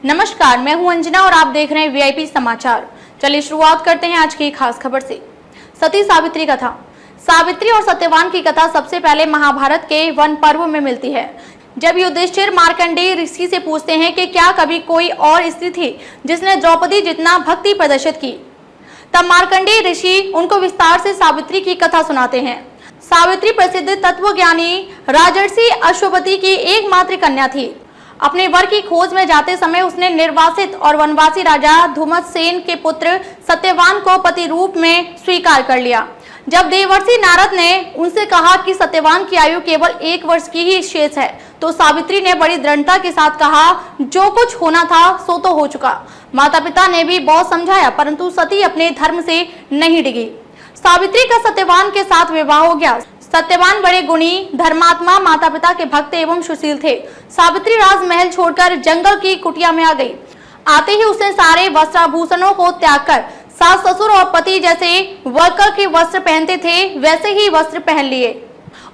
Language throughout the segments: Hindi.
नमस्कार, मैं हूं अंजना और आप देख रहे हैं वीआईपी समाचार। चलिए शुरुआत करते हैं आज की खास खबर से। सती सावित्री कथा। सावित्री और सत्यवान की कथा सबसे पहले महाभारत के वन पर्व में मिलती है। जब युधिष्ठिर मार्कंडेय ऋषि से पूछते हैं कि क्या कभी कोई और स्त्री थी जिसने द्रौपदी जितना भक्ति प्रदर्शित की, तब मार्कंडेय ऋषि उनको विस्तार से सावित्री की कथा सुनाते हैं। सावित्री प्रसिद्ध तत्वज्ञानी राजर्षि अश्वपति की एकमात्र कन्या थी। अपने वर की खोज में जाते समय उसने निर्वासित और वनवासी राजा धूमतसेन के पुत्र सत्यवान को पति रूप में स्वीकार कर लिया। जब देवर्षि नारद ने उनसे कहा कि सत्यवान की आयु केवल 1 वर्ष की ही शेष है, तो सावित्री ने बड़ी दृढ़ता के साथ कहा, जो कुछ होना था सो तो हो चुका। माता पिता ने भी बहुत समझाया, परंतु सती अपने धर्म से नहीं डिगी। सावित्री का सत्यवान के साथ विवाह हो गया। सत्यवान बड़े गुणी, धर्मात्मा, माता पिता के भक्त एवं सुशील थे। सावित्री राजमहल छोड़कर जंगल की कुटिया में आ गई। आते ही उसने सारे वस्त्राभूषणों को त्याग कर सास ससुर और पति जैसे वर्कर के वस्त्र पहनते थे वैसे ही वस्त्र पहन लिए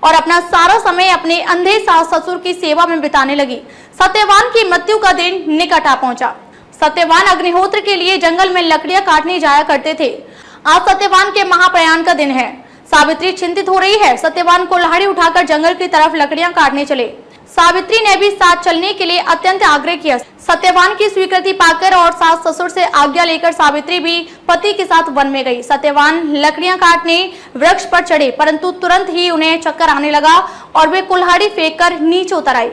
और अपना सारा समय अपने अंधे सास ससुर की सेवा में बिताने लगी। सत्यवान की मृत्यु का दिन निकट आ पहुंचा। सत्यवान अग्निहोत्र के लिए जंगल में लकड़ियां काटने जाया करते थे। आज सत्यवान के महाप्रयाण का दिन है। सावित्री चिंतित हो रही है। सत्यवान कुल्हाड़ी उठाकर जंगल की तरफ लकड़ियां काटने चले। सावित्री ने भी साथ चलने के लिए अत्यंत आग्रह किया। सत्यवान की स्वीकृति पाकर और सास ससुर से आज्ञा लेकर सावित्री भी पति के साथ वन में गई। सत्यवान लकड़ियां काटने वृक्ष पर चढ़े, परंतु तुरंत ही उन्हें चक्कर आने लगा और वे कुल्हाड़ी फेंककर नीचे उतर आई।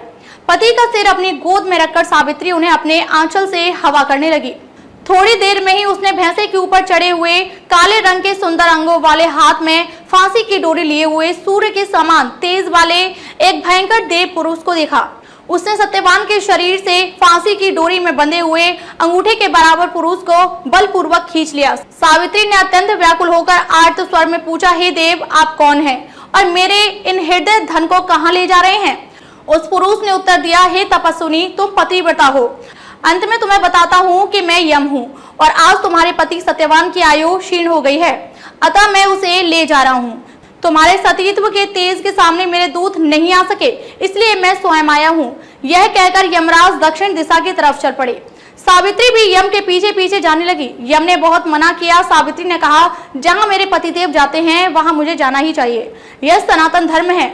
पति का सिर अपनी गोद में रखकर सावित्री उन्हें अपने आंचल से हवा करने लगी। थोड़ी देर में ही उसने भैंसे के ऊपर चढ़े हुए काले रंग के सुंदर अंगों वाले, हाथ में फांसी की डोरी लिए हुए, सूर्य के समान तेज वाले एक भयंकर देव पुरुष को देखा। उसने सत्यवान के शरीर से फांसी की डोरी में बंधे हुए अंगूठे के बराबर पुरुष को बलपूर्वक खींच लिया। सावित्री ने अत्यंत व्याकुल होकर आर्त स्वर में पूछा, हे देव, आप कौन हैं और मेरे इन हृदय धन को कहाँ ले जा रहे हैं? उस पुरुष ने उत्तर दिया, हे तपस्विनी, तुम पतिव्रता हो। अंत में तुम्हें बताता हूँ कि मैं यम हूँ और आज तुम्हारे पति सत्यवान की आयु क्षीण हो गई है, अतः मैं उसे ले जा रहा हूँ। तुम्हारे सतीत्व के तेज के सामने मेरे दूत नहीं आ सके, इसलिए मैं स्वयं आया हूँ। यह कहकर यमराज दक्षिण दिशा की तरफ चल पड़े। सावित्री भी यम के पीछे पीछे जाने लगी। यम ने बहुत मना किया। सावित्री ने कहा, जहाँ मेरे पतिदेव जाते हैं वहां मुझे जाना ही चाहिए, यह सनातन धर्म है।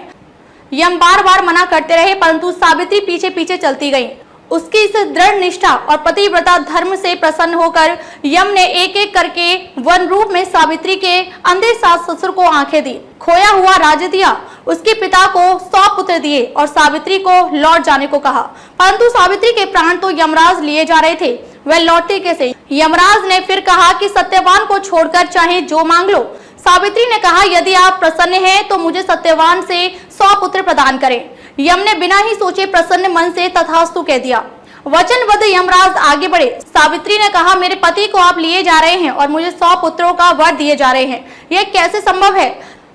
यम बार बार मना करते रहे, परंतु सावित्री पीछे पीछे चलती गई। उसकी इस दृढ़ निष्ठा और पतिव्रता धर्म से प्रसन्न होकर यम ने एक एक करके वन रूप में सावित्री के अंधे सास ससुर को आंखें दी, खोया हुआ राज्य दिया, उसके पिता को 100 पुत्र दिए और सावित्री को लौट जाने को कहा। परंतु सावित्री के प्राण तो यमराज लिए जा रहे थे, वह लौटते कैसे? यमराज ने फिर कहा कि सत्यवान को छोड़कर चाहे जो मांग लो। सावित्री ने कहा, यदि आप प्रसन्न हैं तो मुझे सत्यवान से 100 पुत्र प्रदान करें। यम ने बिना ही सोचे प्रसन्न मन से तथास्तु कह दिया। वचनबद्ध यमराज आगे बढ़े। सावित्री ने कहा, मेरे पति को आप लिए जा रहे हैं और मुझे 100 पुत्रों का वर दिए जा रहे हैं, यह कैसे संभव है?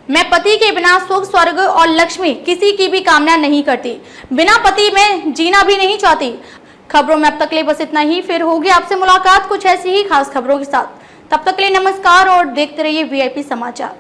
मैं पति के बिना सुख, स्वर्ग और लक्ष्मी किसी की भी कामना नहीं करती, बिना पति में जीना भी नहीं चाहती। खबरों में अब तक ले बस इतना ही। फिर होगी आपसे मुलाकात कुछ ऐसी ही खास खबरों के साथ। तब तक के लिए नमस्कार और देखते रहिए वीआईपी समाचार।